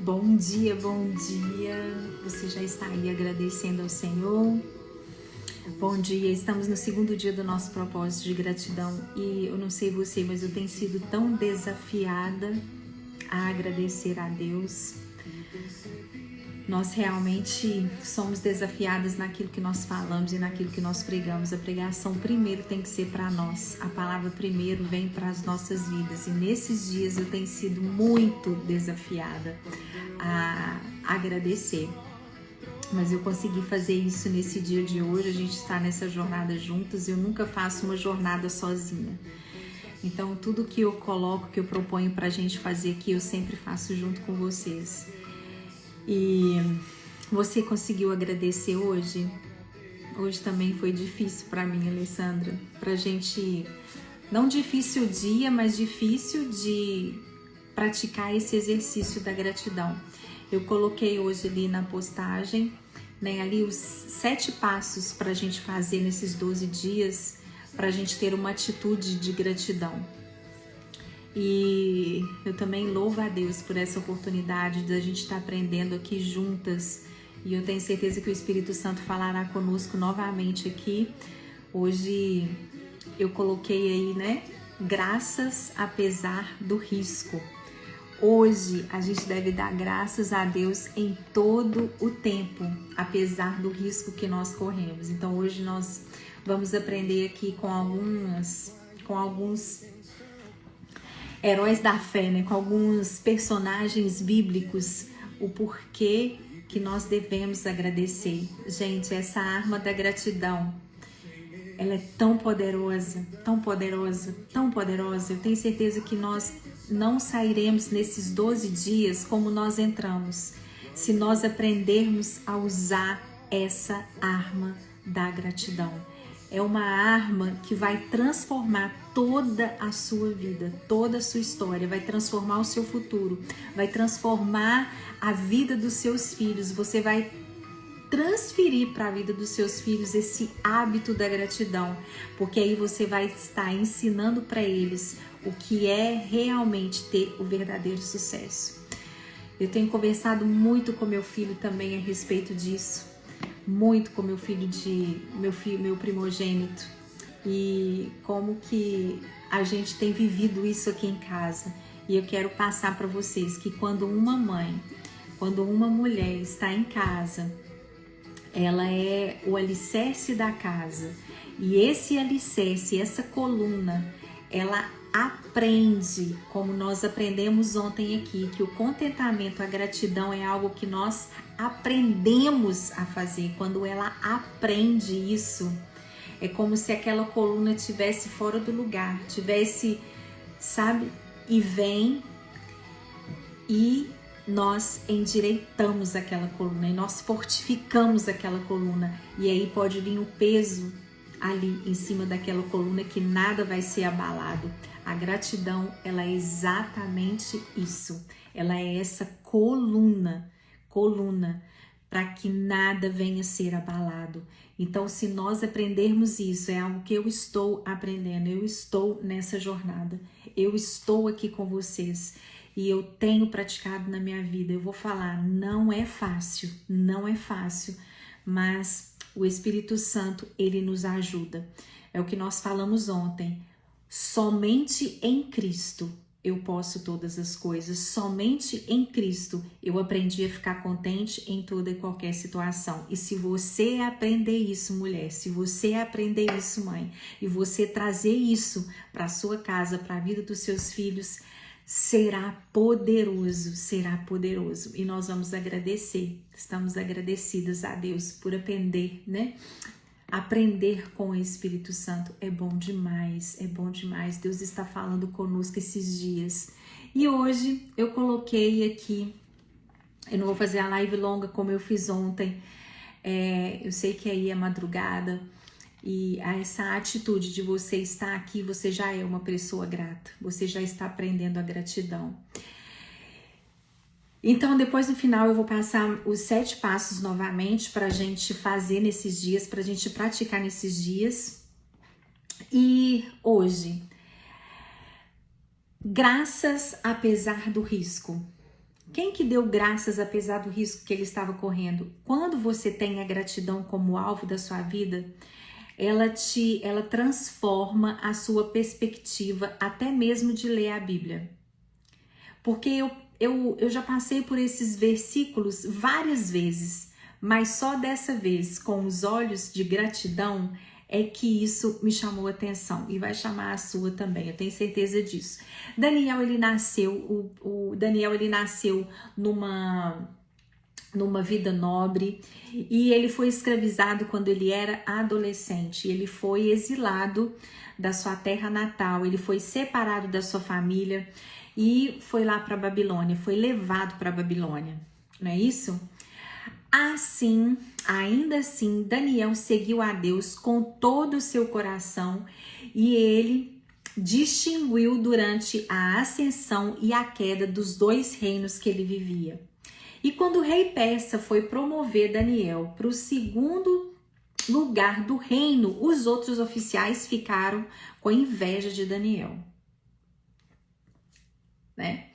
Bom dia, bom dia. Você já está aí agradecendo ao Senhor? Bom dia, estamos no segundo dia do nosso propósito de gratidão e eu não sei você, mas eu tenho sido tão desafiada a agradecer a Deus. Nós realmente somos desafiadas naquilo que nós falamos e naquilo que nós pregamos. A pregação primeiro tem que ser para nós. A palavra primeiro vem para as nossas vidas. E nesses dias eu tenho sido muito desafiada a agradecer. Mas eu consegui fazer isso nesse dia de hoje. A gente está nessa jornada juntos. Eu nunca faço uma jornada sozinha. Então tudo que eu coloco, que eu proponho para a gente fazer aqui, eu sempre faço junto com vocês. E você conseguiu agradecer hoje? Hoje também foi difícil para mim, Alessandra. Pra gente, não difícil o dia, mas difícil de praticar esse exercício da gratidão. Eu coloquei hoje ali na postagem, né, ali os 7 passos para a gente fazer nesses 12 dias, para a gente ter uma atitude de gratidão. E eu também louvo a Deus por essa oportunidade de a gente estar aprendendo aqui juntas. E eu tenho certeza que o Espírito Santo falará conosco novamente aqui. Hoje eu coloquei aí, né? Graças apesar do risco. Hoje a gente deve dar graças a Deus em todo o tempo, apesar do risco que nós corremos. Então hoje nós vamos aprender aqui com alguns heróis da fé, né? Com alguns personagens bíblicos, o porquê que nós devemos agradecer. Gente, essa arma da gratidão, ela é tão poderosa, tão poderosa, tão poderosa. Eu tenho certeza que nós não sairemos nesses 12 dias como nós entramos, se nós aprendermos a usar essa arma da gratidão. É uma arma que vai transformar toda a sua vida, toda a sua história, vai transformar o seu futuro, vai transformar a vida dos seus filhos. Você vai transferir para a vida dos seus filhos esse hábito da gratidão, porque aí você vai estar ensinando para eles o que é realmente ter o verdadeiro sucesso. Eu tenho conversado muito com meu filho também a respeito disso. Muito com meu primogênito, e como que a gente tem vivido isso aqui em casa. E eu quero passar para vocês que quando uma mulher está em casa, ela é o alicerce da casa, e esse alicerce, essa coluna, ela aprende, como nós aprendemos ontem aqui, que o contentamento, a gratidão é algo que nós aprendemos a fazer. Quando ela aprende isso, é como se aquela coluna estivesse fora do lugar, sabe? E vem e nós endireitamos aquela coluna, e nós fortificamos aquela coluna, e aí pode vir o peso ali em cima daquela coluna que nada vai ser abalado. A gratidão, ela é exatamente isso. Ela é essa coluna para que nada venha ser abalado. Então, se nós aprendermos isso, é algo que eu estou aprendendo, eu estou nessa jornada, eu estou aqui com vocês e eu tenho praticado na minha vida. Eu vou falar, não é fácil, mas o Espírito Santo, ele nos ajuda. É o que nós falamos ontem. Somente em Cristo eu posso todas as coisas. Somente em Cristo eu aprendi a ficar contente em toda e qualquer situação. E se você aprender isso, mulher, se você aprender isso, mãe, e você trazer isso para a sua casa, para a vida dos seus filhos, será poderoso, será poderoso. E nós vamos agradecer. Estamos agradecidas a Deus por aprender, né? Aprender com o Espírito Santo é bom demais, é bom demais. Deus está falando conosco esses dias. E hoje eu coloquei aqui, eu não vou fazer a live longa como eu fiz ontem, eu sei que aí é madrugada, e essa atitude de você estar aqui, você já é uma pessoa grata, você já está aprendendo a gratidão. Então, depois no final eu vou passar os 7 passos novamente para a gente fazer nesses dias, para a gente praticar nesses dias. E hoje, graças apesar do risco. Quem que deu graças apesar do risco que ele estava correndo? Quando você tem a gratidão como alvo da sua vida, ela transforma a sua perspectiva até mesmo de ler a Bíblia. Porque eu já passei por esses versículos várias vezes, mas só dessa vez, com os olhos de gratidão, é que isso me chamou a atenção e vai chamar a sua também, eu tenho certeza disso. Daniel, ele nasceu, Daniel, ele nasceu numa vida nobre e ele foi escravizado quando ele era adolescente. Ele foi exilado da sua terra natal, ele foi separado da sua família e foi lá para a Babilônia, foi levado para a Babilônia, não é isso? Assim, ainda assim, Daniel seguiu a Deus com todo o seu coração e ele distinguiu durante a ascensão e a queda dos dois reinos que ele vivia. E quando o rei persa foi promover Daniel para o segundo lugar do reino, os outros oficiais ficaram com inveja de Daniel, né?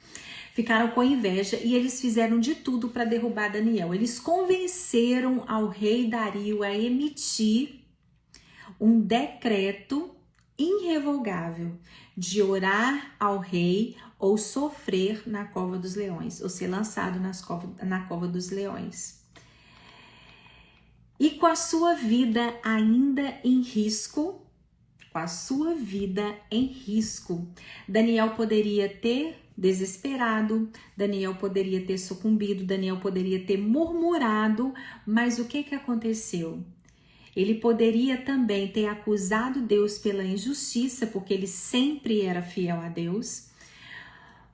Ficaram com inveja e eles fizeram de tudo para derrubar Daniel. Eles convenceram ao rei Dario a emitir um decreto irrevogável de orar ao rei ou sofrer na cova dos leões, ou ser lançado na cova dos leões. E com a sua vida ainda em risco, Daniel poderia ter desesperado, Daniel poderia ter sucumbido, Daniel poderia ter murmurado, mas o que aconteceu? Ele poderia também ter acusado Deus pela injustiça, porque ele sempre era fiel a Deus,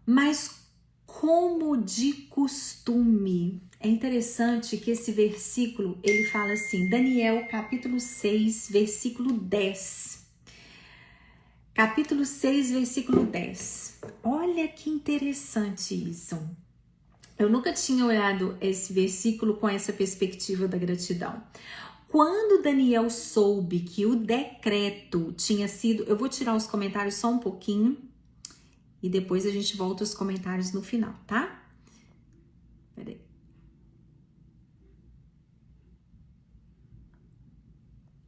mas como de costume. É interessante que esse versículo, ele fala assim, Daniel capítulo 6, versículo 10. Capítulo 6, versículo 10. Olha que interessante isso. Eu nunca tinha olhado esse versículo com essa perspectiva da gratidão. Quando Daniel soube que o decreto tinha sido... Eu vou tirar os comentários só um pouquinho e depois a gente volta aos comentários no final, tá? Peraí.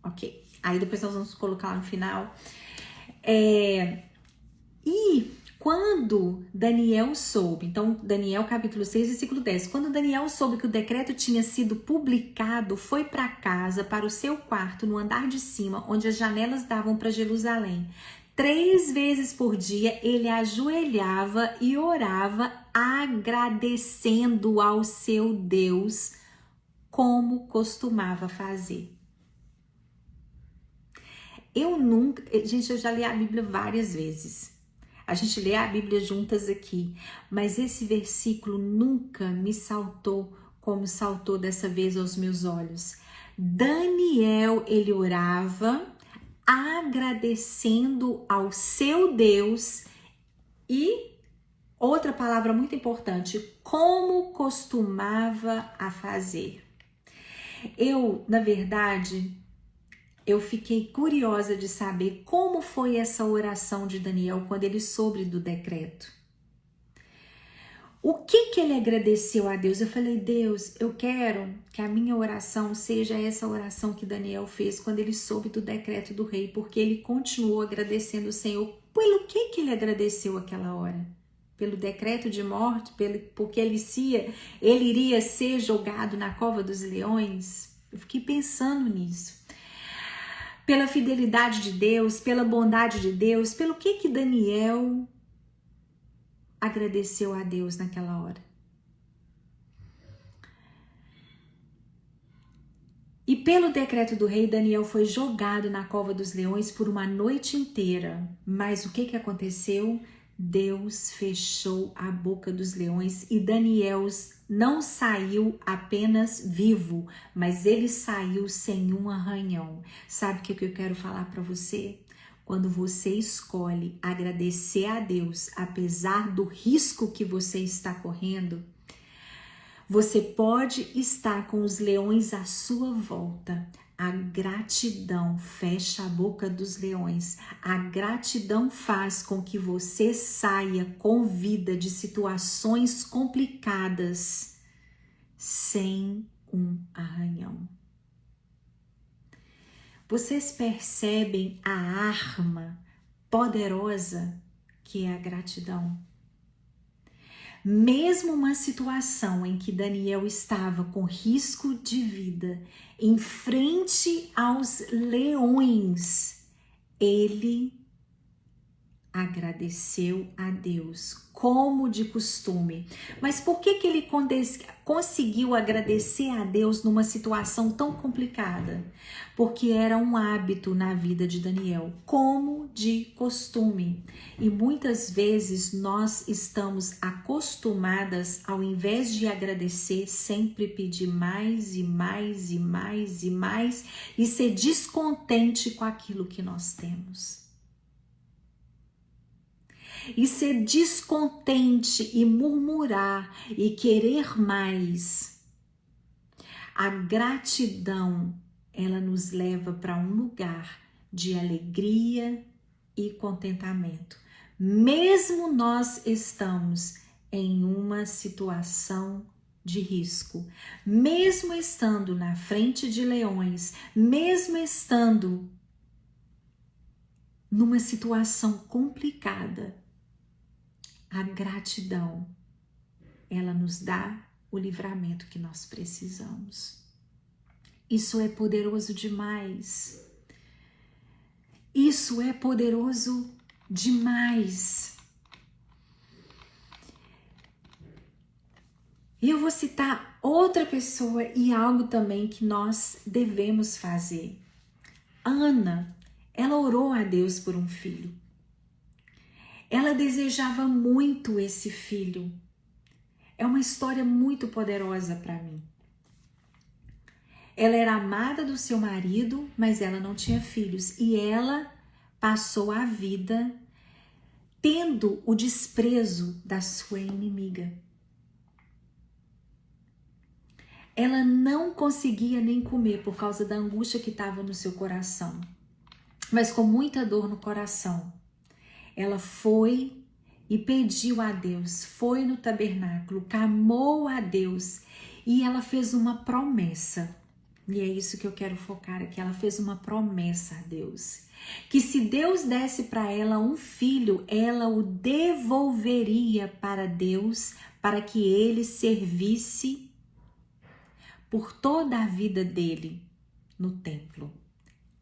Ok. Aí depois nós vamos colocar lá no final. E quando Daniel soube, então Daniel capítulo 6, versículo 10, quando Daniel soube que o decreto tinha sido publicado, foi para casa, para o seu quarto, no andar de cima, onde as janelas davam para Jerusalém. 3 vezes por dia ele ajoelhava e orava, agradecendo ao seu Deus, como costumava fazer. Gente, eu já li a Bíblia várias vezes. A gente lê a Bíblia juntas aqui, mas esse versículo nunca me saltou como saltou dessa vez aos meus olhos. Daniel, ele orava, agradecendo ao seu Deus e, outra palavra muito importante, como costumava a fazer. Na verdade... Eu fiquei curiosa de saber como foi essa oração de Daniel quando ele soube do decreto. O que ele agradeceu a Deus? Eu falei, Deus, eu quero que a minha oração seja essa oração que Daniel fez quando ele soube do decreto do rei, porque ele continuou agradecendo o Senhor. Pelo que ele agradeceu aquela hora? Pelo decreto de morte? Porque ele iria ser jogado na cova dos leões? Eu fiquei pensando nisso. Pela fidelidade de Deus, pela bondade de Deus, pelo que Daniel agradeceu a Deus naquela hora. E pelo decreto do rei, Daniel foi jogado na cova dos leões por uma noite inteira. Mas o que aconteceu? Deus fechou a boca dos leões e Daniel não saiu apenas vivo, mas ele saiu sem um arranhão. Sabe o que eu quero falar para você? Quando você escolhe agradecer a Deus, apesar do risco que você está correndo, você pode estar com os leões à sua volta, A gratidão fecha a boca dos leões. A gratidão faz com que você saia com vida de situações complicadas sem um arranhão. Vocês percebem a arma poderosa que é a gratidão? Mesmo uma situação em que Daniel estava com risco de vida, em frente aos leões, ele agradeceu a Deus, como de costume. Mas por que ele conseguiu agradecer a Deus numa situação tão complicada? Porque era um hábito na vida de Daniel, como de costume. E muitas vezes nós estamos acostumadas, ao invés de agradecer, sempre pedir mais e mais e mais e mais e ser descontente com aquilo que nós temos. E ser descontente e murmurar e querer mais. A gratidão, ela nos leva para um lugar de alegria e contentamento. Mesmo nós estamos em uma situação de risco, mesmo estando na frente de leões, mesmo estando numa situação complicada, a gratidão, ela nos dá o livramento que nós precisamos. Isso é poderoso demais. Isso é poderoso demais. E eu vou citar outra pessoa e algo também que nós devemos fazer. Ana, ela orou a Deus por um filho. Ela desejava muito esse filho. É uma história muito poderosa para mim. Ela era amada do seu marido, mas ela não tinha filhos. E ela passou a vida tendo o desprezo da sua inimiga. Ela não conseguia nem comer por causa da angústia que estava no seu coração. Mas com muita dor no coração, ela foi e pediu a Deus, foi no tabernáculo, clamou a Deus e ela fez uma promessa. E é isso que eu quero focar aqui. Ela fez uma promessa a Deus, que se Deus desse para ela um filho, ela o devolveria para Deus, para que ele servisse por toda a vida dele no templo.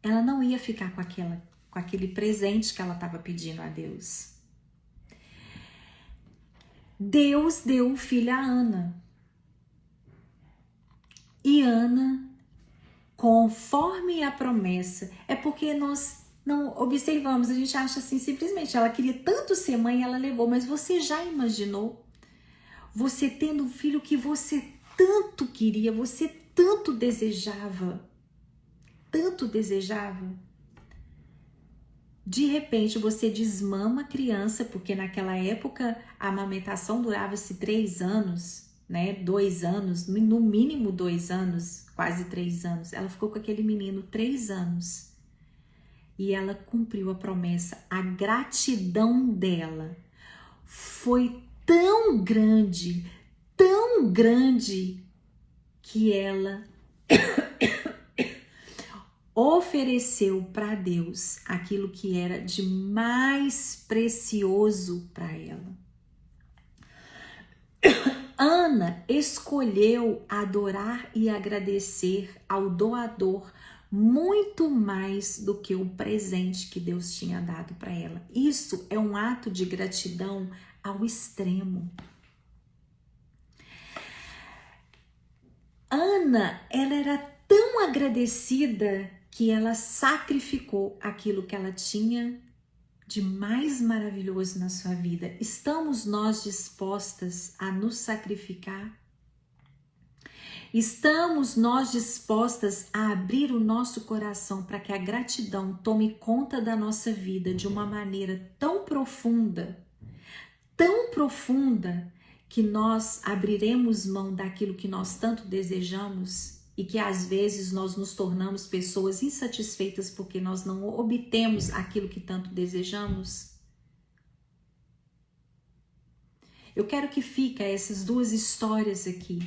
Ela não ia ficar com aquele presente que ela estava pedindo a Deus. Deus deu o filho a Ana. E Ana, conforme a promessa, é porque nós não observamos, a gente acha assim, simplesmente, ela queria tanto ser mãe, ela levou, mas você já imaginou você tendo um filho que você tanto queria, você tanto desejava, de repente você desmama a criança, porque naquela época a amamentação durava-se 3 anos, né? 2 anos, no mínimo 2 anos, quase 3 anos. Ela ficou com aquele menino 3 anos e ela cumpriu a promessa. A gratidão dela foi tão grande que ela ofereceu para Deus aquilo que era de mais precioso para ela. Ana escolheu adorar e agradecer ao doador muito mais do que o presente que Deus tinha dado para ela. Isso é um ato de gratidão ao extremo. Ana, ela era tão agradecida que ela sacrificou aquilo que ela tinha de mais maravilhoso na sua vida. Estamos nós dispostas a nos sacrificar? Estamos nós dispostas a abrir o nosso coração para que a gratidão tome conta da nossa vida de uma maneira tão profunda que nós abriremos mão daquilo que nós tanto desejamos? e que às vezes nós nos tornamos pessoas insatisfeitas porque nós não obtemos aquilo que tanto desejamos? Eu quero que fiquem essas duas histórias aqui.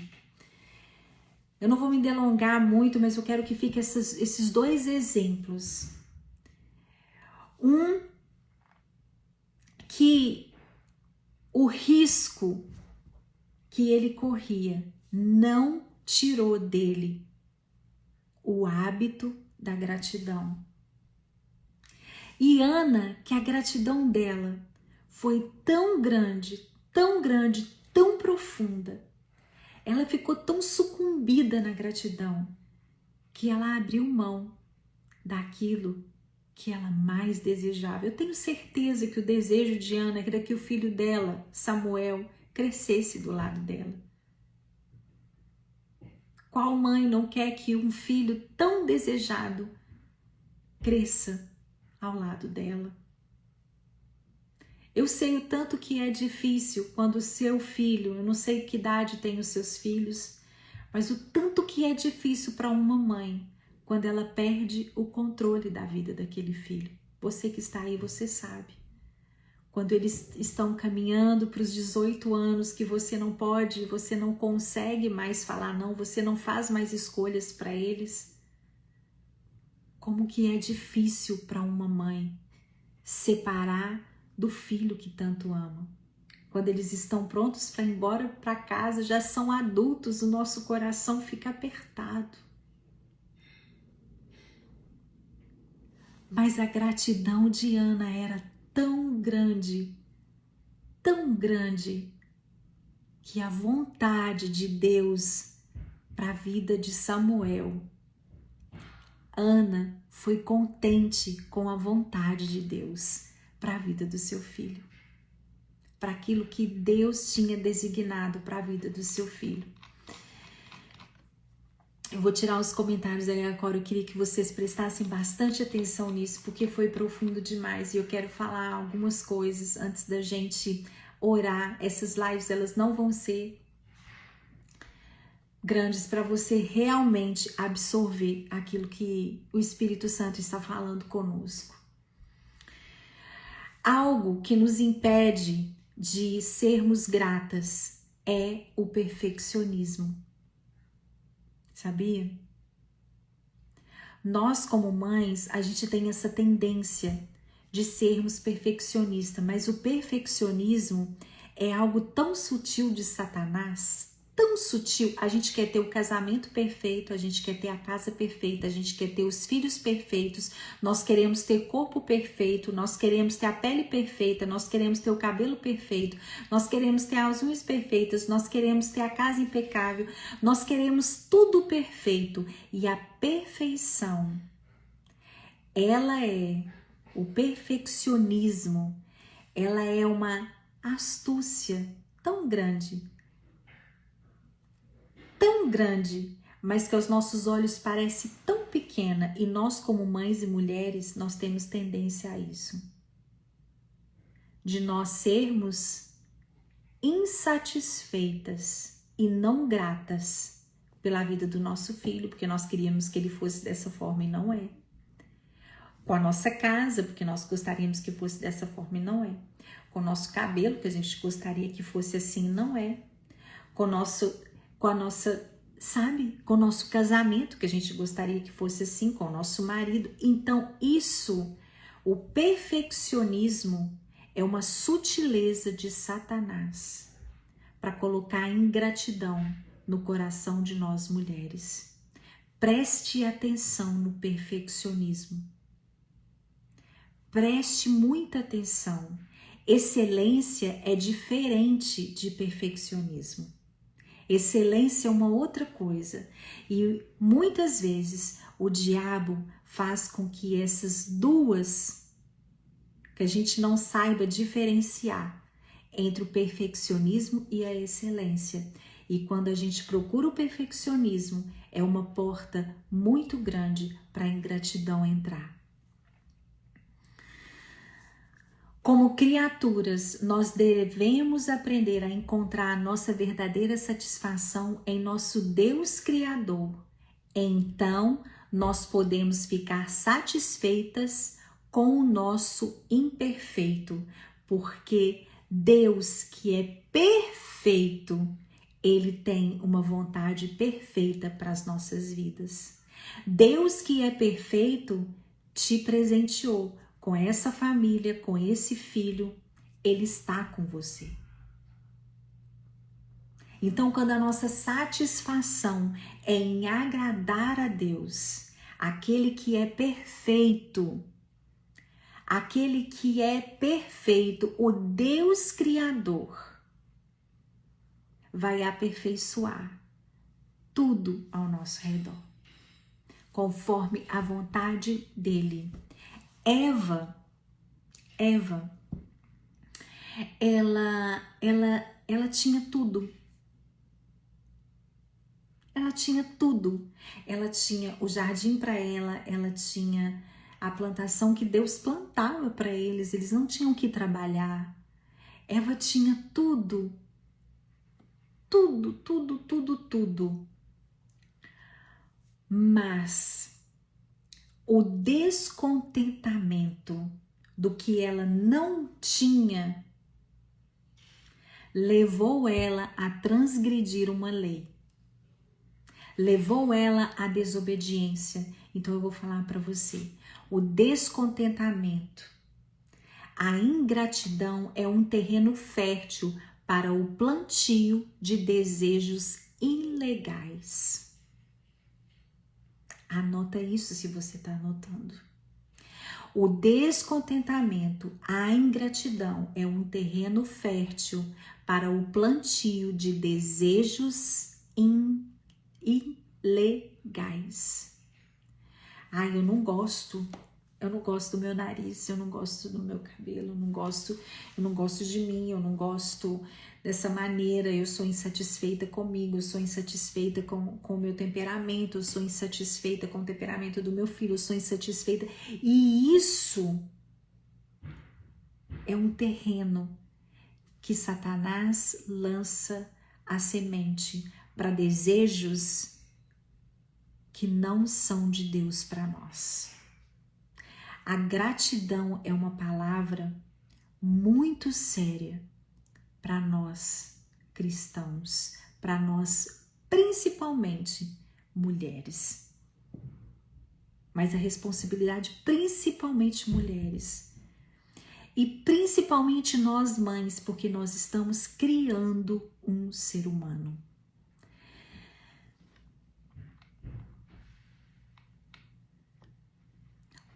Eu não vou me delongar muito, mas eu quero que fiquem esses dois exemplos. Um, que o risco que ele corria não tirou dele o hábito da gratidão. E Ana, que a gratidão dela foi tão grande, tão profunda, ela ficou tão sucumbida na gratidão, que ela abriu mão daquilo que ela mais desejava. Eu tenho certeza que o desejo de Ana era que o filho dela, Samuel, crescesse do lado dela. Qual mãe não quer que um filho tão desejado cresça ao lado dela? Eu sei o tanto que é difícil quando o seu filho, eu não sei que idade tem os seus filhos, mas o tanto que é difícil para uma mãe quando ela perde o controle da vida daquele filho. Você que está aí, você sabe. Quando eles estão caminhando para os 18 anos, que você não pode, você não consegue mais falar não, você não faz mais escolhas para eles. Como que é difícil para uma mãe separar do filho que tanto ama. Quando eles estão prontos para ir embora para casa, já são adultos, o nosso coração fica apertado. Mas a gratidão de Ana era tão grande, que a vontade de Deus para a vida de Samuel, Ana foi contente com a vontade de Deus para a vida do seu filho, para aquilo que Deus tinha designado para a vida do seu filho. Eu vou tirar os comentários aí agora, eu queria que vocês prestassem bastante atenção nisso, porque foi profundo demais e eu quero falar algumas coisas antes da gente orar. Essas lives, elas não vão ser grandes para você realmente absorver aquilo que o Espírito Santo está falando conosco. Algo que nos impede de sermos gratas é o perfeccionismo. Sabia? Nós, como mães, a gente tem essa tendência de sermos perfeccionistas, mas o perfeccionismo é algo tão sutil de Satanás, tão sutil. A gente quer ter o casamento perfeito, a gente quer ter a casa perfeita, a gente quer ter os filhos perfeitos, nós queremos ter corpo perfeito, nós queremos ter a pele perfeita, nós queremos ter o cabelo perfeito, nós queremos ter as unhas perfeitas, nós queremos ter a casa impecável, nós queremos tudo perfeito. E a perfeição, o perfeccionismo, ela é uma astúcia tão grande, mas que aos nossos olhos parece tão pequena, e nós, como mães e mulheres, nós temos tendência a isso, de nós sermos insatisfeitas e não gratas pela vida do nosso filho, porque nós queríamos que ele fosse dessa forma e não é. Com a nossa casa, porque nós gostaríamos que fosse dessa forma e não é. Com o nosso cabelo, que a gente gostaria que fosse assim, não é. Com o nosso casamento, que a gente gostaria que fosse assim, com o nosso marido. Então, o perfeccionismo é uma sutileza de Satanás para colocar a ingratidão no coração de nós mulheres. Preste atenção no perfeccionismo. Preste muita atenção. Excelência é diferente de perfeccionismo. Excelência é uma outra coisa. E muitas vezes o diabo faz com que essas duas, que a gente não saiba diferenciar entre o perfeccionismo e a excelência. E quando a gente procura o perfeccionismo, é uma porta muito grande para a ingratidão entrar. Como criaturas, nós devemos aprender a encontrar a nossa verdadeira satisfação em nosso Deus Criador Então, nós podemos ficar satisfeitas com o nosso imperfeito, porque Deus, que é perfeito, Ele tem uma vontade perfeita para as nossas vidas. Deus, que é perfeito, te presenteou com essa família, com esse filho. Ele está com você. Então, quando a nossa satisfação é em agradar a Deus, aquele que é perfeito, o Deus Criador, vai aperfeiçoar tudo ao nosso redor, conforme a vontade dele. Eva, ela tinha tudo. Ela tinha tudo. Ela tinha o jardim para ela tinha a plantação que Deus plantava para eles. Eles não tinham que trabalhar. Eva tinha tudo. Tudo. Mas o descontentamento do que ela não tinha levou ela a transgredir uma lei. Levou ela à desobediência. Então eu vou falar para você, o descontentamento, a ingratidão é um terreno fértil para o plantio de desejos ilegais. Anota isso se você está anotando. O descontentamento, a ingratidão é um terreno fértil para o plantio de desejos ilegais. Ai, eu não gosto do meu nariz, eu não gosto do meu cabelo, eu não gosto de mim, eu não gosto dessa maneira, eu sou insatisfeita comigo, eu sou insatisfeita com o meu temperamento, eu sou insatisfeita com o temperamento do meu filho, eu sou insatisfeita. E isso é um terreno que Satanás lança a semente para desejos que não são de Deus para nós. A gratidão é uma palavra muito séria para nós cristãos, para nós principalmente mulheres. Mas a responsabilidade principalmente mulheres. E principalmente nós mães, porque nós estamos criando um ser humano.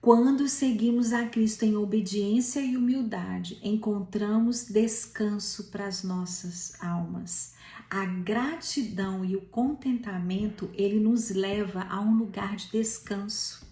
Quando seguimos a Cristo em obediência e humildade, encontramos descanso para as nossas almas. A gratidão e o contentamento, ele nos leva a um lugar de descanso.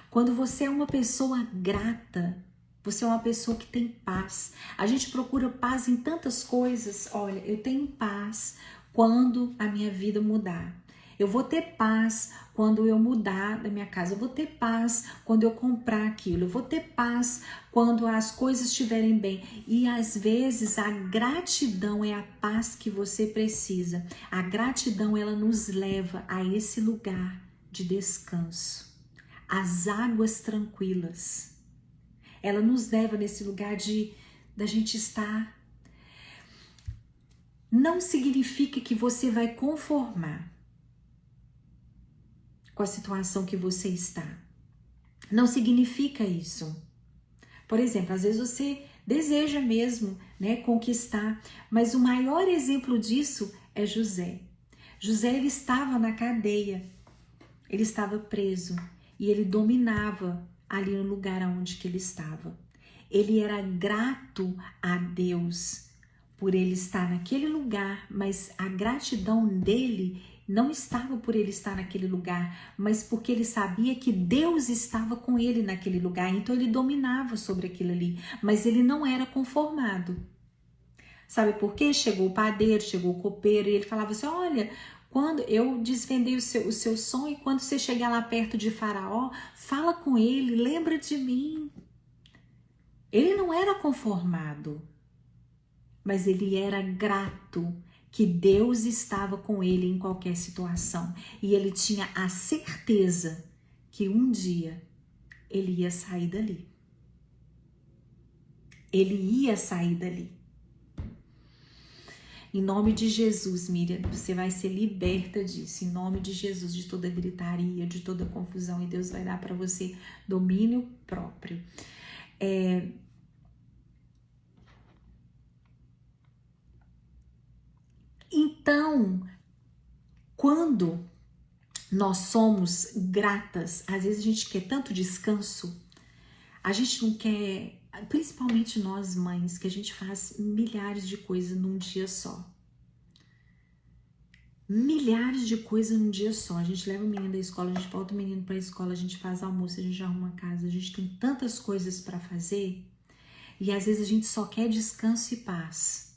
Quando você é uma pessoa grata, você é uma pessoa que tem paz. A gente procura paz em tantas coisas. Olha, eu tenho paz quando a minha vida mudar. Eu vou ter paz quando eu mudar da minha casa. Eu vou ter paz quando eu comprar aquilo. Eu vou ter paz quando as coisas estiverem bem. E às vezes a gratidão é a paz que você precisa. A gratidão, ela nos leva a esse lugar de descanso. As águas tranquilas. Ela nos leva nesse lugar da gente estar. Não significa que você vai conformar com a situação que você está. Não significa isso. Por exemplo, às vezes você deseja mesmo, conquistar, mas o maior exemplo disso é José. José, ele estava na cadeia, ele estava preso e ele dominava ali no lugar onde que ele estava. Ele era grato a Deus por ele estar naquele lugar, mas a gratidão dele não estava por ele estar naquele lugar, mas porque ele sabia que Deus estava com ele naquele lugar. Então ele dominava sobre aquilo ali, mas ele não era conformado. Sabe por quê? Chegou o padeiro, chegou o copeiro e ele falava assim, olha, quando eu desvendei o seu sonho, quando você chegar lá perto de Faraó, fala com ele, lembra de mim. Ele não era conformado, mas ele era grato que Deus estava com ele em qualquer situação. E ele tinha a certeza que um dia ele ia sair dali. Ele ia sair dali. Em nome de Jesus, Miriam, você vai ser liberta disso. Em nome de Jesus, de toda gritaria, de toda confusão. E Deus vai dar para você domínio próprio. Então, quando nós somos gratas, às vezes a gente quer tanto descanso, a gente não quer, principalmente nós mães, que a gente faz milhares de coisas num dia só. Milhares de coisas num dia só. A gente leva o menino da escola, a gente volta o menino para a escola, a gente faz almoço, a gente arruma a casa, a gente tem tantas coisas para fazer e às vezes a gente só quer descanso e paz.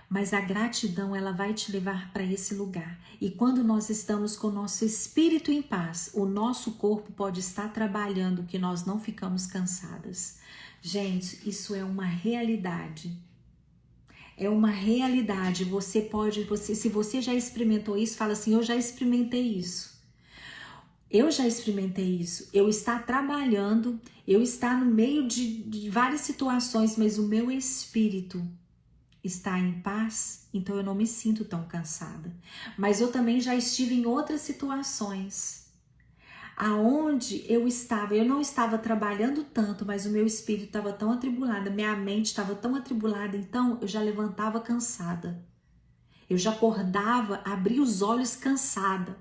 Mas a gratidão, ela vai te levar para esse lugar. E quando nós estamos com o nosso espírito em paz, o nosso corpo pode estar trabalhando que nós não ficamos cansadas. Gente, isso é uma realidade. É uma realidade. Se você já experimentou isso, fala assim: eu já experimentei isso. Eu já experimentei isso. Eu estar trabalhando, eu estar no meio de várias situações, mas o meu espírito está em paz, então eu não me sinto tão cansada. Mas eu também já estive em outras situações aonde eu não estava trabalhando tanto, mas o meu espírito estava tão atribulado, minha mente estava tão atribulada, então eu já levantava cansada. Eu já acordava, abria os olhos cansada.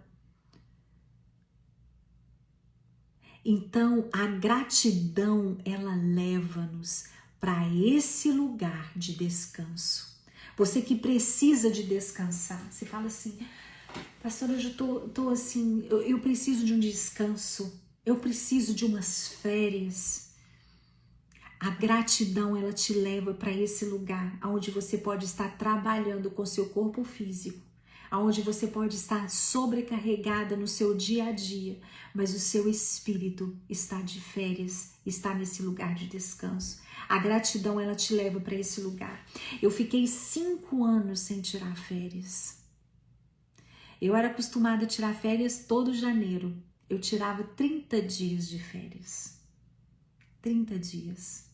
Então a gratidão, ela leva-nos para esse lugar de descanso. Você que precisa de descansar, você fala assim: pastora, eu já tô assim, eu preciso de um descanso, eu preciso de umas férias. A gratidão, ela te leva para esse lugar onde você pode estar trabalhando com seu corpo físico, onde você pode estar sobrecarregada no seu dia a dia, mas o seu espírito está de férias, está nesse lugar de descanso. A gratidão, ela te leva para esse lugar. Eu fiquei 5 anos sem tirar férias. Eu era acostumada a tirar férias todo janeiro. Eu tirava 30 dias de férias. 30 dias.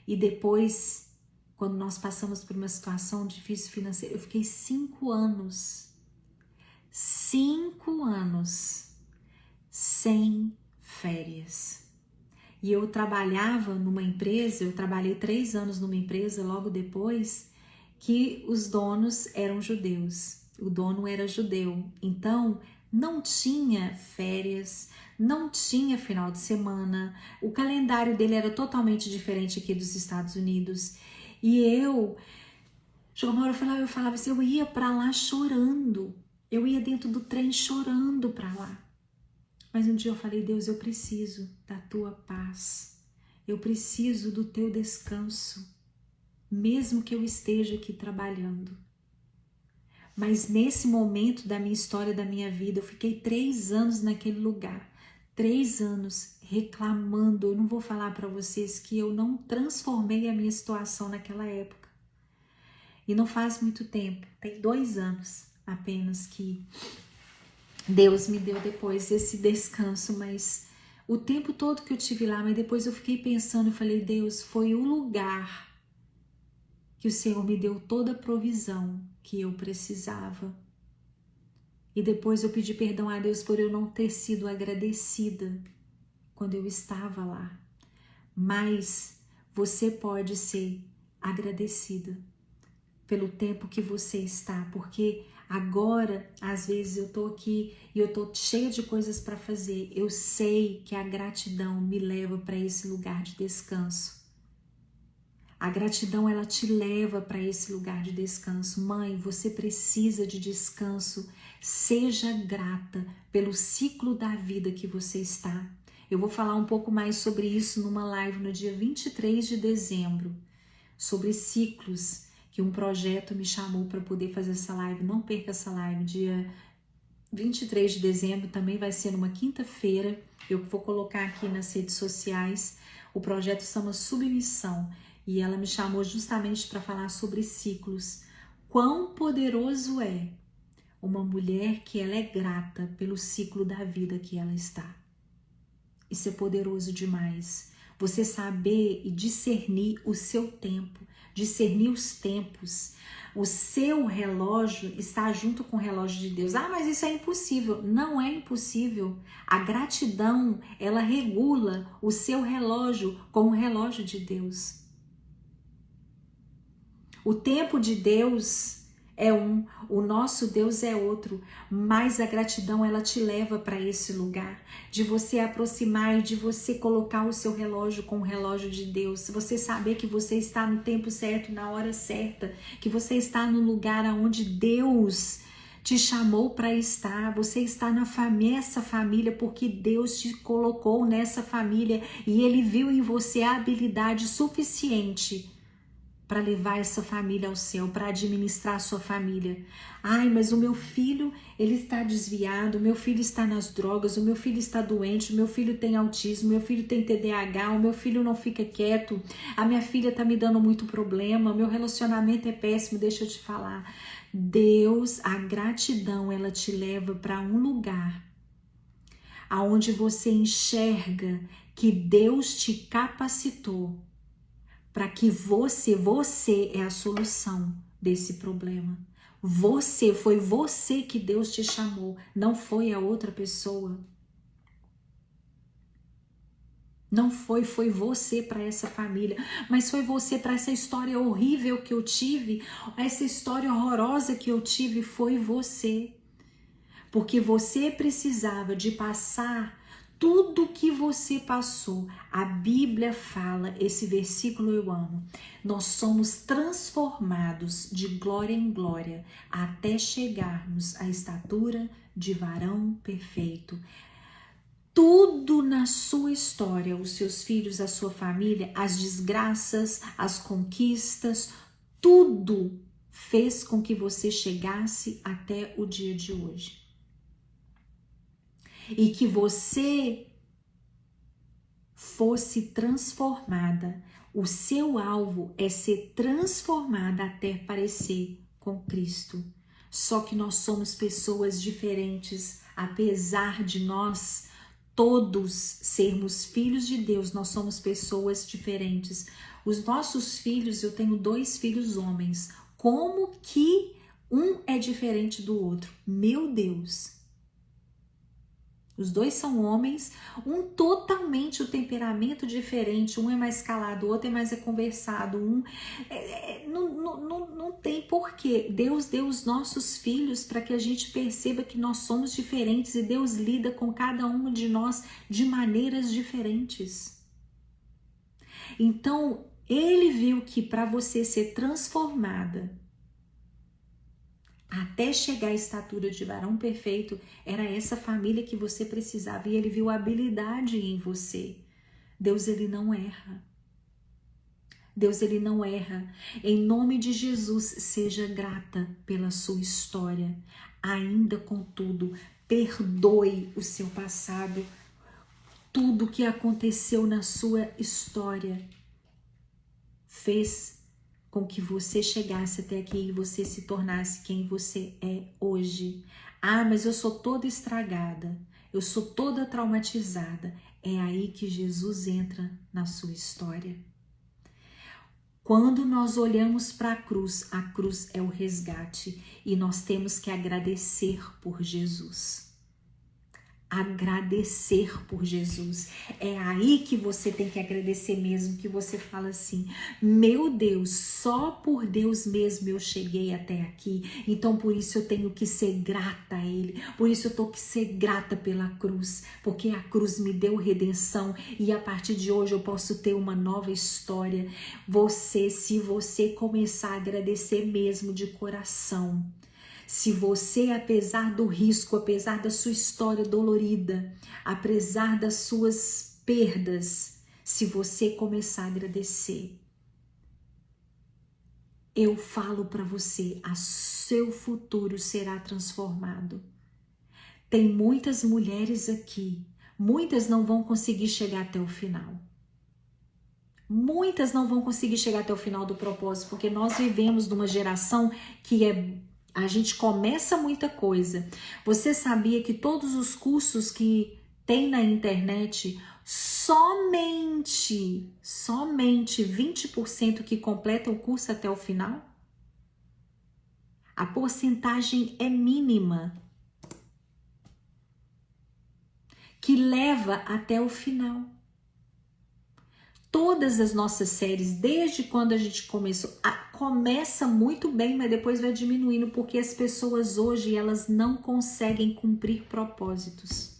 E depois, quando nós passamos por uma situação difícil financeira, eu fiquei 5 anos. 5 anos sem férias. E eu trabalhava numa empresa, eu trabalhei 3 anos numa empresa logo depois que os donos eram judeus. O dono era judeu, então não tinha férias, não tinha final de semana, o calendário dele era totalmente diferente aqui dos Estados Unidos. E chegou uma hora eu falava assim, eu ia para lá chorando, eu ia dentro do trem chorando para lá. Mas um dia eu falei: Deus, eu preciso da tua paz, eu preciso do teu descanso, mesmo que eu esteja aqui trabalhando. Mas nesse momento da minha história, da minha vida, eu fiquei 3 anos naquele lugar, 3 anos reclamando. Eu não vou falar para vocês que eu não transformei a minha situação naquela época. E não faz muito tempo, tem 2 anos apenas que Deus me deu depois esse descanso, mas o tempo todo que eu tive lá, mas depois eu fiquei pensando, eu falei: Deus, foi o lugar que o Senhor me deu toda a provisão que eu precisava. E depois eu pedi perdão a Deus por eu não ter sido agradecida quando eu estava lá. Mas você pode ser agradecida pelo tempo que você está, porque agora, às vezes eu tô aqui e eu tô cheia de coisas para fazer. Eu sei que a gratidão me leva para esse lugar de descanso. A gratidão, ela te leva para esse lugar de descanso. Mãe, você precisa de descanso. Seja grata pelo ciclo da vida que você está. Eu vou falar um pouco mais sobre isso numa live no dia 23 de dezembro, sobre ciclos, que um projeto me chamou para poder fazer essa live. Não perca essa live, dia 23 de dezembro, também vai ser numa quinta-feira. Eu vou colocar aqui nas redes sociais. O projeto chama Submissão e ela me chamou justamente para falar sobre ciclos. quão poderoso é uma mulher que ela é grata pelo ciclo da vida que ela está. Isso é poderoso demais. Você saber e discernir o seu tempo, discernir os tempos. O seu relógio está junto com o relógio de Deus. Ah, mas isso é impossível. Não é impossível. A gratidão, ela regula o seu relógio com o relógio de Deus. O tempo de Deus é um, o nosso Deus é outro, mas a gratidão ela te leva para esse lugar de você aproximar e de você colocar o seu relógio com o relógio de Deus, você saber que você está no tempo certo, na hora certa, que você está no lugar onde Deus te chamou para estar, você está nessa família porque Deus te colocou nessa família e Ele viu em você a habilidade suficiente para levar essa família ao céu, para administrar a sua família. Ai, mas o meu filho, ele está desviado, o meu filho está nas drogas, o meu filho está doente, o meu filho tem autismo, o meu filho tem TDAH, o meu filho não fica quieto, a minha filha está me dando muito problema, o meu relacionamento é péssimo. Deixa eu te falar, Deus, a gratidão, ela te leva para um lugar aonde você enxerga que Deus te capacitou para que você é a solução desse problema. Foi você que Deus te chamou, não foi a outra pessoa. Não foi você para essa família, mas foi você para essa história horrível que eu tive, essa história horrorosa que eu tive, foi você. Porque você precisava de passar tudo que você passou. A Bíblia fala, esse versículo eu amo, nós somos transformados de glória em glória até chegarmos à estatura de varão perfeito. Tudo na sua história, os seus filhos, a sua família, as desgraças, as conquistas, tudo fez com que você chegasse até o dia de hoje. E que você fosse transformada. O seu alvo é ser transformada até parecer com Cristo. Só que nós somos pessoas diferentes, apesar de nós todos sermos filhos de Deus, nós somos pessoas diferentes. Os nossos filhos, eu tenho 2 filhos homens, como que um é diferente do outro? Meu Deus! Os 2 são homens, um totalmente o temperamento diferente, um é mais calado, o outro é mais conversado, não tem porquê. Deus deu os nossos filhos para que a gente perceba que nós somos diferentes e Deus lida com cada um de nós de maneiras diferentes. Então, Ele viu que para você ser transformada, até chegar à estatura de varão perfeito, era essa família que você precisava. E Ele viu a habilidade em você. Deus, Ele não erra. Deus, Ele não erra. Em nome de Jesus, seja grata pela sua história. Ainda contudo, perdoe o seu passado. Tudo que aconteceu na sua história fez com que você chegasse até aqui e você se tornasse quem você é hoje. Ah, mas eu sou toda estragada, eu sou toda traumatizada. É aí que Jesus entra na sua história. Quando nós olhamos para a cruz é o resgate e nós temos que agradecer por Jesus. Agradecer por Jesus. É aí que você tem que agradecer mesmo, que você fala assim: meu Deus, só por Deus mesmo eu cheguei até aqui, então por isso eu tenho que ser grata a Ele, por isso eu tenho que ser grata pela cruz, porque a cruz me deu redenção e a partir de hoje eu posso ter uma nova história. Se você começar a agradecer mesmo de coração, se você, apesar do risco, apesar da sua história dolorida, apesar das suas perdas, se você começar a agradecer, eu falo para você, seu futuro será transformado. Tem muitas mulheres aqui, muitas não vão conseguir chegar até o final. Muitas não vão conseguir chegar até o final do propósito, porque nós vivemos numa geração que a gente começa muita coisa. Você sabia que todos os cursos que tem na internet, somente 20% que completam o curso até o final? A porcentagem é mínima que leva até o final. Todas as nossas séries, desde quando a gente começou, começa muito bem, mas depois vai diminuindo, porque as pessoas hoje, elas não conseguem cumprir propósitos.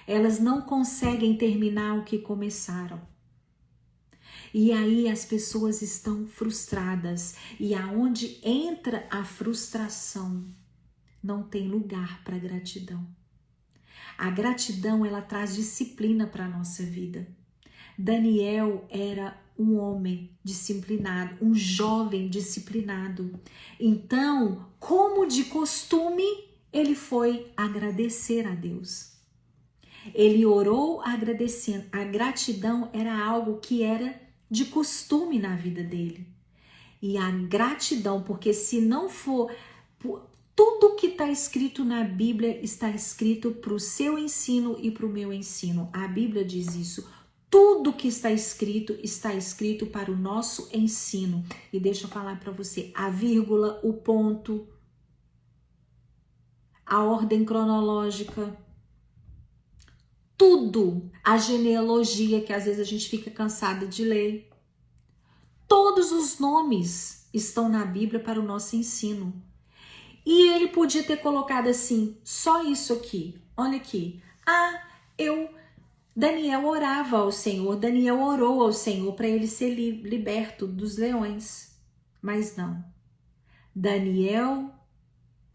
Elas não conseguem terminar o que começaram. E aí as pessoas estão frustradas. E aonde entra a frustração, não tem lugar para gratidão. A gratidão, ela traz disciplina para a nossa vida. Daniel era um homem disciplinado, um jovem disciplinado. Então, como de costume, ele foi agradecer a Deus. Ele orou agradecendo. A gratidão era algo que era de costume na vida dele. E a gratidão, porque se não for... Tudo que está escrito na Bíblia está escrito para o seu ensino e para o meu ensino. A Bíblia diz isso. Tudo que está escrito para o nosso ensino. E deixa eu falar para você, a vírgula, o ponto, a ordem cronológica, tudo, a genealogia, que às vezes a gente fica cansada de ler. Todos os nomes estão na Bíblia para o nosso ensino. E ele podia ter colocado assim, só isso aqui, olha aqui. Daniel orava ao Senhor, Daniel orou ao Senhor para ele ser liberto dos leões. Mas não. Daniel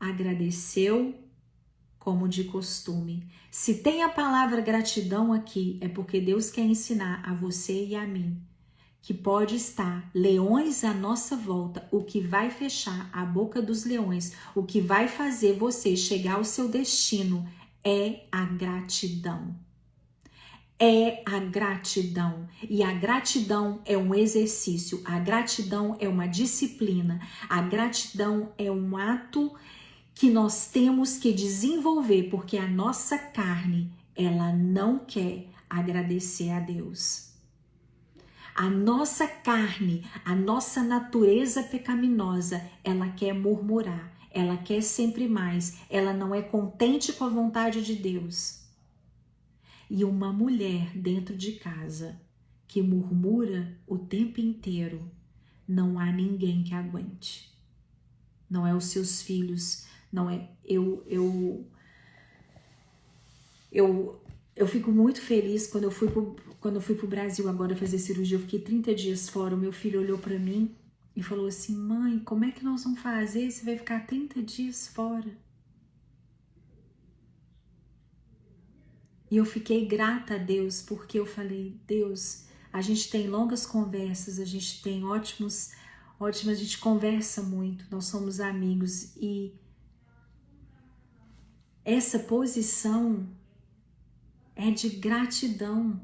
agradeceu como de costume. Se tem a palavra gratidão aqui, é porque Deus quer ensinar a você e a mim que pode estar leões à nossa volta, o que vai fechar a boca dos leões, o que vai fazer você chegar ao seu destino é a gratidão. É a gratidão. E a gratidão é um exercício, a gratidão é uma disciplina, a gratidão é um ato que nós temos que desenvolver, porque a nossa carne, ela não quer agradecer a Deus. A nossa carne, a nossa natureza pecaminosa, ela quer murmurar, ela quer sempre mais, ela não é contente com a vontade de Deus. E uma mulher dentro de casa que murmura o tempo inteiro, não há ninguém que aguente. Não é os seus filhos, não é... Eu fico muito feliz quando eu fui pro Brasil agora fazer cirurgia. Eu fiquei 30 dias fora. O meu filho olhou para mim e falou assim: mãe, como é que nós vamos fazer? Você vai ficar 30 dias fora. E eu fiquei grata a Deus, porque eu falei: Deus, a gente tem longas conversas, a gente tem a gente conversa muito, nós somos amigos, e essa posição é de gratidão.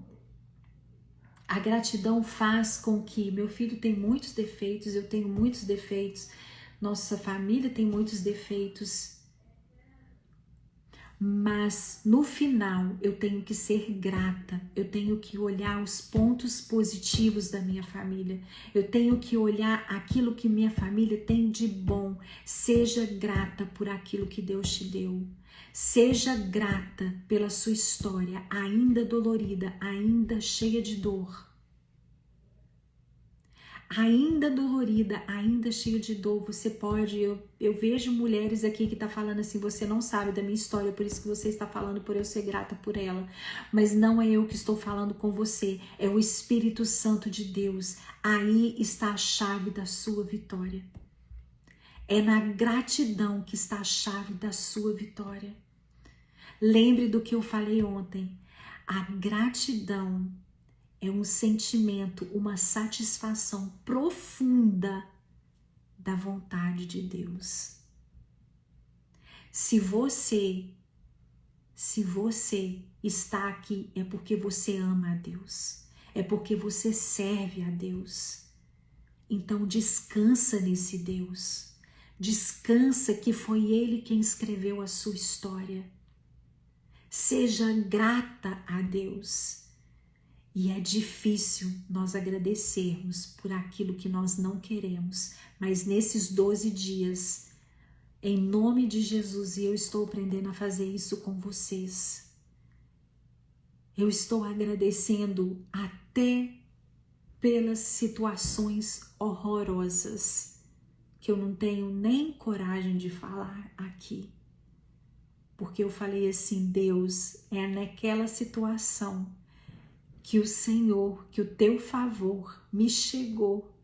A gratidão faz com que meu filho tem muitos defeitos, eu tenho muitos defeitos, nossa família tem muitos defeitos, mas no final eu tenho que ser grata, eu tenho que olhar os pontos positivos da minha família, eu tenho que olhar aquilo que minha família tem de bom. Seja grata por aquilo que Deus te deu, seja grata pela sua história, ainda dolorida, ainda cheia de dor. Ainda dolorida, ainda cheia de dor, você pode... Eu vejo mulheres aqui que tá falando assim: você não sabe da minha história, por isso que você está falando, por eu ser grata por ela. Mas não é eu que estou falando com você, é o Espírito Santo de Deus. Aí está a chave da sua vitória. É na gratidão que está a chave da sua vitória. Lembre do que eu falei ontem. A gratidão é um sentimento, uma satisfação profunda da vontade de Deus. Se você está aqui, é porque você ama a Deus. é porque você serve a Deus. Então descansa nesse Deus. Descansa que foi Ele quem escreveu a sua história. Seja grata a Deus. E é difícil nós agradecermos por aquilo que nós não queremos, mas nesses 12 dias, em nome de Jesus, e eu estou aprendendo a fazer isso com vocês, eu estou agradecendo até pelas situações horrorosas que eu não tenho nem coragem de falar aqui. Porque eu falei assim, Deus, é naquela situação que o Senhor, que o teu favor me chegou,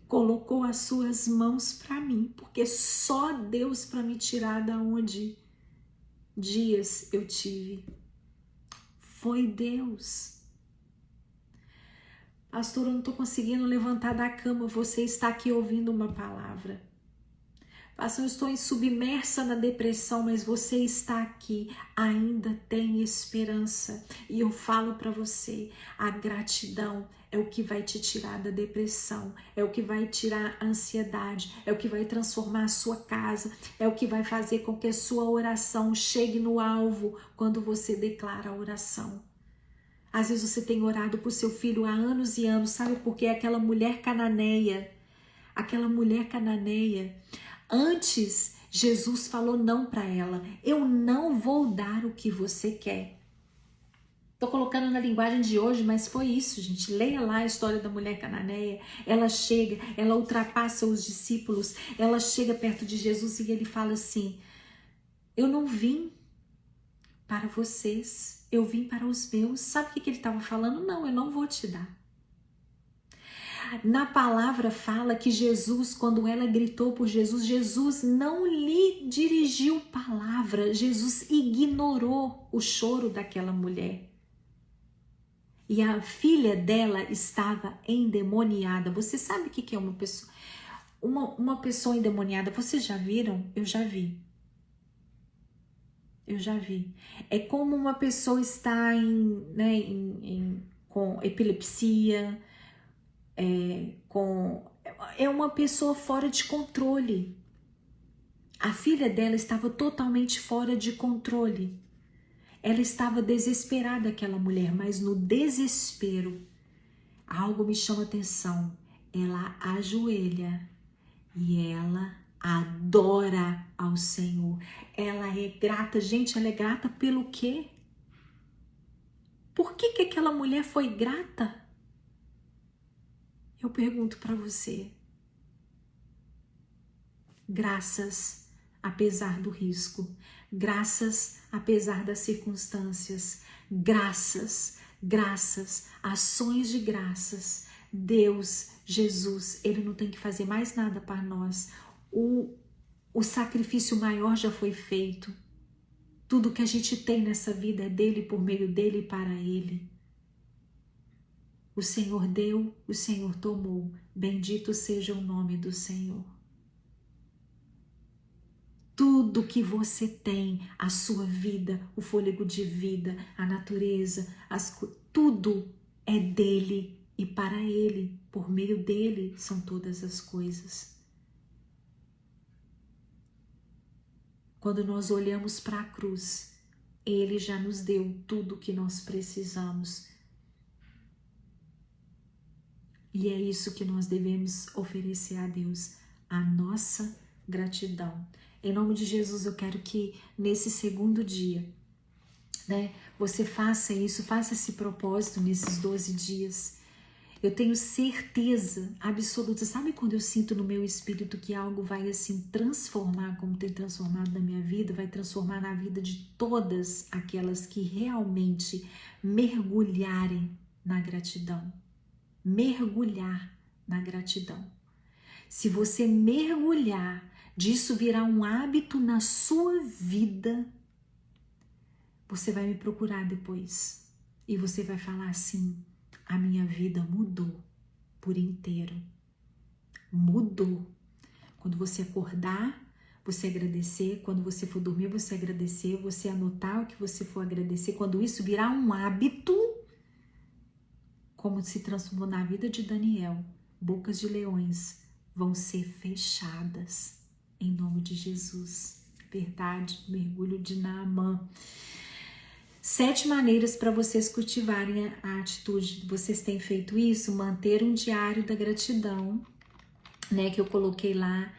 colocou as suas mãos para mim, porque só Deus para me tirar da onde dias eu tive. Foi Deus. Pastor, eu não estou conseguindo levantar da cama, você está aqui ouvindo uma palavra. Pastor, eu estou submersa na depressão, mas você está aqui, ainda tem esperança. E eu falo para você, a gratidão é o que vai te tirar da depressão, é o que vai tirar a ansiedade, é o que vai transformar a sua casa, é o que vai fazer com que a sua oração chegue no alvo quando você declara a oração. Às vezes você tem orado por seu filho há anos e anos, sabe por quê? Aquela mulher cananeia, antes, Jesus falou não para ela. Eu não vou dar o que você quer. Estou colocando na linguagem de hoje, mas foi isso, gente. Leia lá a história da mulher cananeia. Ela chega, ela ultrapassa os discípulos, ela chega perto de Jesus e ele fala assim, eu não vim para vocês, eu vim para os meus. Sabe o que ele estava falando? Não, eu não vou te dar. Na palavra fala que Jesus, quando ela gritou por Jesus, Jesus não lhe dirigiu palavra, Jesus ignorou o choro daquela mulher. E a filha dela estava endemoniada. Você sabe o que é uma pessoa? Uma pessoa endemoniada, vocês já viram? Eu já vi. É como uma pessoa está com epilepsia, é uma pessoa fora de controle. A filha dela estava totalmente fora de controle. Ela estava desesperada, aquela mulher, mas no desespero, algo me chama atenção. Ela ajoelha e ela adora ao Senhor. Ela é grata. Gente, ela é grata pelo quê? Por que aquela mulher foi grata? Eu pergunto para você. Graças, apesar do risco, graças, apesar das circunstâncias, graças, ações de graças, Deus, Jesus, Ele não tem que fazer mais nada para nós. O sacrifício maior já foi feito. Tudo que a gente tem nessa vida é dele, por meio dele e para ele. O Senhor deu, o Senhor tomou. Bendito seja o nome do Senhor. Tudo que você tem, a sua vida, o fôlego de vida, a natureza, tudo é dele e para ele. Por meio dele são todas as coisas. Quando nós olhamos para a cruz, ele já nos deu tudo o que nós precisamos. E é isso que nós devemos oferecer a Deus, a nossa gratidão. Em nome de Jesus, eu quero que nesse segundo dia, você faça isso, faça esse propósito nesses 12 dias. Eu tenho certeza absoluta. Sabe quando eu sinto no meu espírito que algo vai assim transformar, como tem transformado na minha vida, vai transformar na vida de todas aquelas que realmente mergulharem na gratidão. Mergulhar na gratidão. Se você mergulhar, disso virá um hábito na sua vida, você vai me procurar depois e você vai falar assim, a minha vida mudou por inteiro. Mudou. Quando você acordar, você agradecer. Quando você for dormir, você agradecer. Você anotar o que você for agradecer. Quando isso virar um hábito, como se transformou na vida de Daniel, bocas de leões vão ser fechadas em nome de Jesus. Verdade, mergulho de Naamã. 7 maneiras para vocês cultivarem a atitude. Vocês têm feito isso? Manter um diário da gratidão, né, que eu coloquei lá.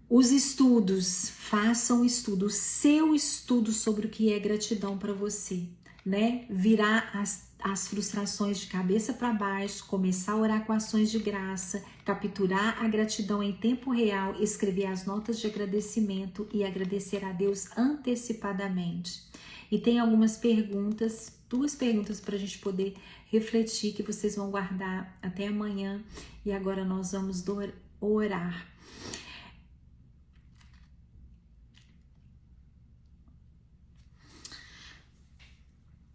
Os estudos, façam estudo, o seu estudo sobre o que é gratidão para você, né? Virar as frustrações de cabeça para baixo, começar a orar com ações de graça, capturar a gratidão em tempo real, escrever as notas de agradecimento e agradecer a Deus antecipadamente. E tem algumas perguntas, 2 perguntas para a gente poder refletir, que vocês vão guardar até amanhã. E agora nós vamos orar.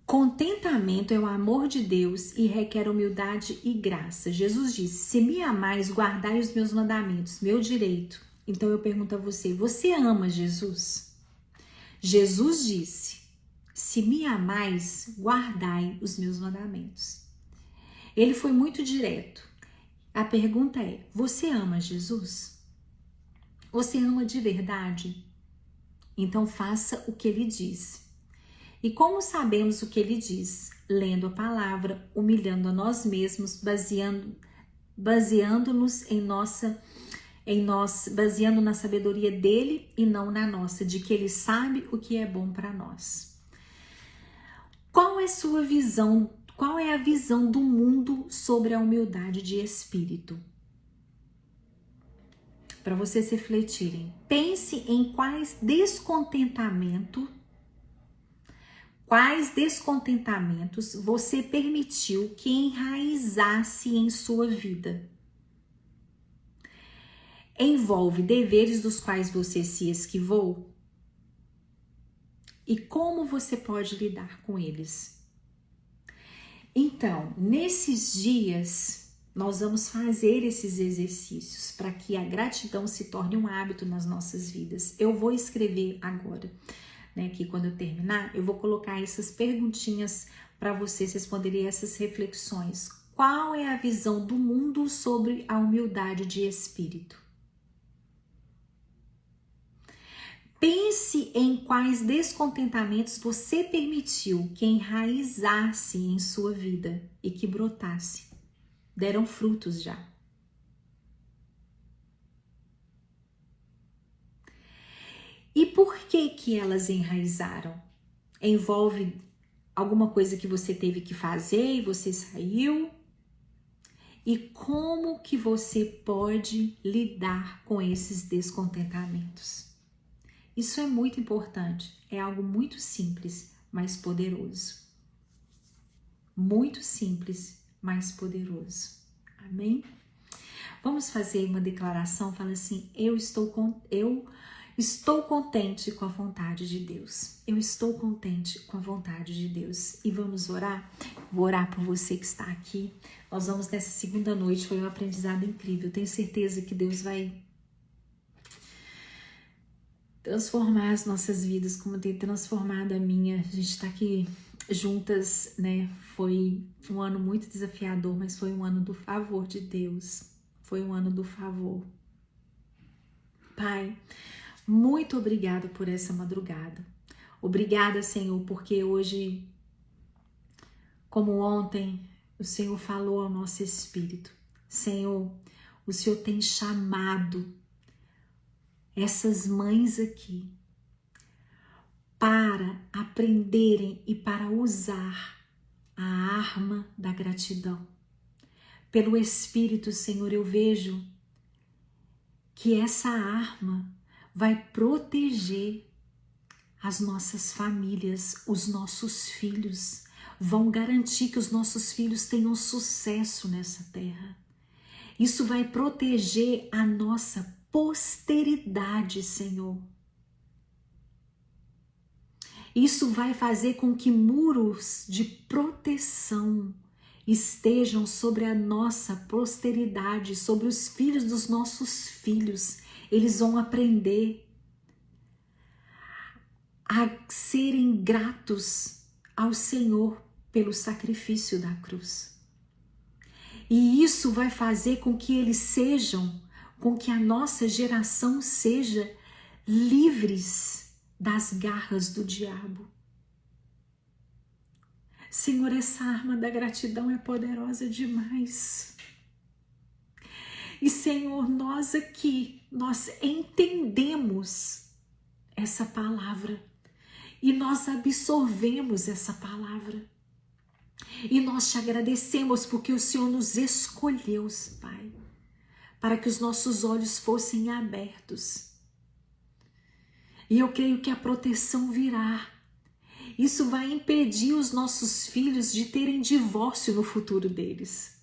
Contentamento é o amor de Deus e requer humildade e graça. Jesus disse: se me amais, guardai os meus mandamentos, meu direito. Então eu pergunto a você, você ama Jesus? Jesus disse: se me amais, guardai os meus mandamentos. Ele foi muito direto. A pergunta é, você ama Jesus? Você ama de verdade? Então faça o que ele diz. E como sabemos o que ele diz? Lendo a palavra, humilhando a nós mesmos, baseando-nos baseando na sabedoria dele e não na nossa, de que ele sabe o que é bom para nós. Qual é sua visão? Qual é a visão do mundo sobre a humildade de espírito? Para vocês refletirem, pense em quais descontentamentos você permitiu que enraizasse em sua vida. Envolve deveres dos quais você se esquivou? E como você pode lidar com eles? Então, nesses dias, nós vamos fazer esses exercícios para que a gratidão se torne um hábito nas nossas vidas. Eu vou escrever agora, né, que quando eu terminar, eu vou colocar essas perguntinhas para vocês responderem essas reflexões. Qual é a visão do mundo sobre a humildade de espírito? Pense em quais descontentamentos você permitiu que enraizasse em sua vida e que brotasse. Deram frutos já. E por que elas enraizaram? Envolve alguma coisa que você teve que fazer e você saiu? E como que você pode lidar com esses descontentamentos? Isso é muito importante, é algo muito simples, mas poderoso. Muito simples, mas poderoso. Amém? Vamos fazer uma declaração, fala assim, eu estou contente com a vontade de Deus. Eu estou contente com a vontade de Deus. E vamos orar? Vou orar por você que está aqui. Nós vamos nessa segunda noite, foi um aprendizado incrível. Tenho certeza que Deus vai transformar as nossas vidas como tem transformado a minha. A gente está aqui juntas, né? Foi um ano muito desafiador, mas foi um ano do favor de Deus. Foi um ano do favor. Pai, muito obrigada por essa madrugada. Obrigada, Senhor, porque hoje, como ontem, o Senhor falou ao nosso espírito. Senhor, o Senhor tem chamado essas mães aqui para aprenderem e para usar a arma da gratidão. Pelo Espírito, Senhor, eu vejo que essa arma vai proteger as nossas famílias, os nossos filhos, vão garantir que os nossos filhos tenham sucesso nessa terra. Isso vai proteger a nossa posteridade, Senhor. Isso vai fazer com que muros de proteção estejam sobre a nossa posteridade, sobre os filhos dos nossos filhos. Eles vão aprender a serem gratos ao Senhor pelo sacrifício da cruz. E isso vai fazer com que eles sejam, com que a nossa geração seja livres das garras do diabo. Senhor, essa arma da gratidão é poderosa demais. E Senhor, nós aqui, nós entendemos essa palavra e nós absorvemos essa palavra. E nós te agradecemos porque o Senhor nos escolheu, Pai, para que os nossos olhos fossem abertos. E eu creio que a proteção virá. Isso vai impedir os nossos filhos de terem divórcio no futuro deles.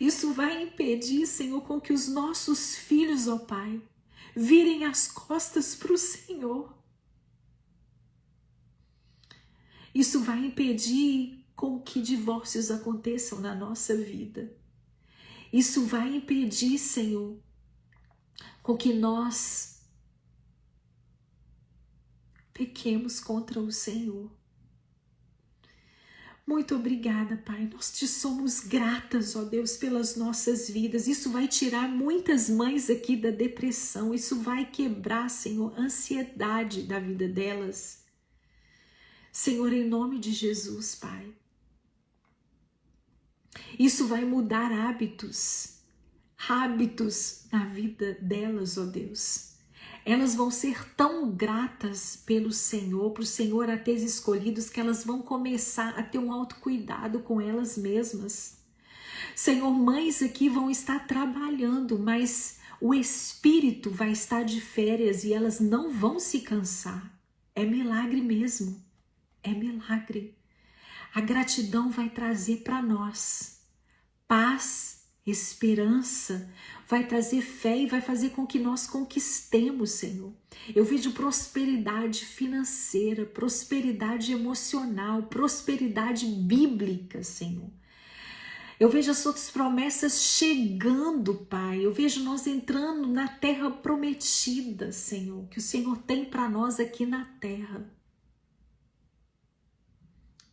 Isso vai impedir, Senhor, com que os nossos filhos, ó Pai, virem as costas para o Senhor. Isso vai impedir com que divórcios aconteçam na nossa vida. Isso vai impedir, Senhor, com que nós pequemos contra o Senhor. Muito obrigada, Pai. Nós te somos gratas, ó Deus, pelas nossas vidas. Isso vai tirar muitas mães aqui da depressão. Isso vai quebrar, Senhor, a ansiedade da vida delas. Senhor, em nome de Jesus, Pai. Isso vai mudar hábitos na vida delas, ó Deus. Elas vão ser tão gratas pelo Senhor, por o Senhor a ter escolhidos, que elas vão começar a ter um autocuidado com elas mesmas. Senhor, mães aqui vão estar trabalhando, mas o espírito vai estar de férias e elas não vão se cansar. É milagre mesmo. É milagre. A gratidão vai trazer para nós paz, esperança, vai trazer fé e vai fazer com que nós conquistemos, Senhor. Eu vejo prosperidade financeira, prosperidade emocional, prosperidade bíblica, Senhor. Eu vejo as suas promessas chegando, Pai. Eu vejo nós entrando na terra prometida, Senhor, que o Senhor tem para nós aqui na terra.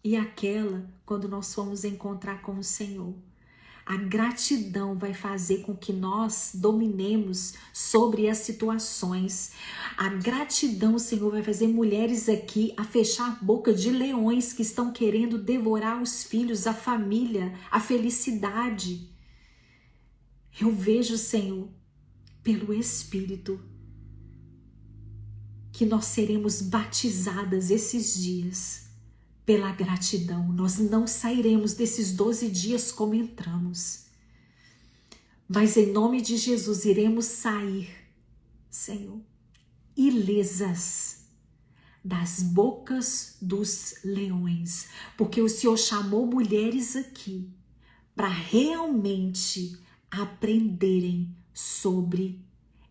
E aquela, quando nós formos encontrar com o Senhor, a gratidão vai fazer com que nós dominemos sobre as situações. A gratidão, Senhor, vai fazer mulheres aqui a fechar a boca de leões que estão querendo devorar os filhos, a família, a felicidade. Eu vejo, Senhor, pelo Espírito, que nós seremos batizadas esses dias. Pela gratidão, nós não sairemos desses 12 dias como entramos. Mas em nome de Jesus iremos sair, Senhor, ilesas das bocas dos leões. Porque o Senhor chamou mulheres aqui para realmente aprenderem sobre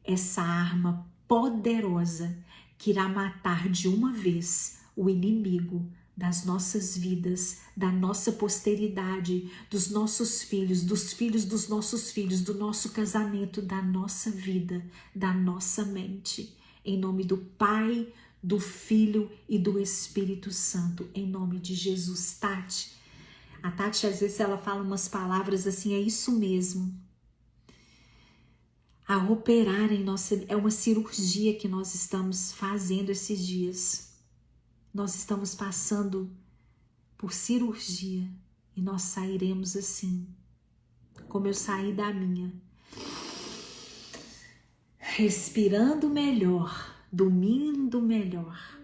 essa arma poderosa que irá matar de uma vez o inimigo das nossas vidas, da nossa posteridade, dos nossos filhos, dos filhos dos nossos filhos, do nosso casamento, da nossa vida, da nossa mente. Em nome do Pai, do Filho e do Espírito Santo, em nome de Jesus. Tati, a Tati às vezes ela fala umas palavras assim, é isso mesmo. A operar em nossa, é uma cirurgia que nós estamos fazendo esses dias. Nós estamos passando por cirurgia e nós sairemos assim, como eu saí da minha. Respirando melhor, dormindo melhor.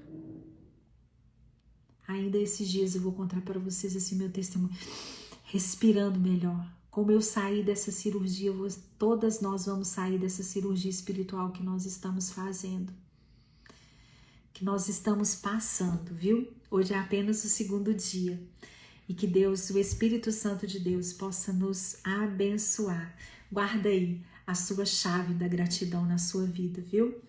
Ainda esses dias eu vou contar para vocês assim meu testemunho. Respirando melhor. Como eu saí dessa cirurgia, todas nós vamos sair dessa cirurgia espiritual que nós estamos fazendo. Que nós estamos passando, viu? Hoje é apenas o segundo dia. E que Deus, o Espírito Santo de Deus, possa nos abençoar. Guarda aí a sua chave da gratidão na sua vida, viu?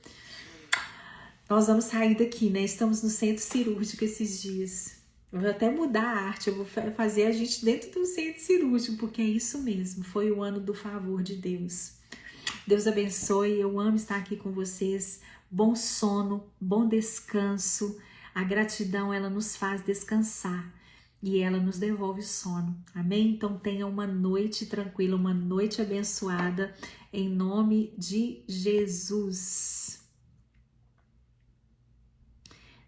Nós vamos sair daqui, né? Estamos no centro cirúrgico esses dias. Eu vou até mudar a arte, eu vou fazer a gente dentro do centro cirúrgico, porque é isso mesmo, foi o ano do favor de Deus. Deus abençoe, eu amo estar aqui com vocês. Bom sono, bom descanso. A gratidão, ela nos faz descansar. e ela nos devolve o sono. Amém? Então tenha uma noite tranquila, uma noite abençoada, em nome de Jesus.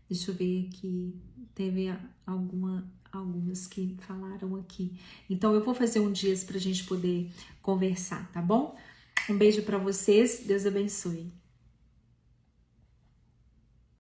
Deixa eu ver aqui, teve algumas que falaram aqui. Então eu vou fazer um dia para a gente poder conversar, tá bom? Um beijo para vocês, Deus abençoe.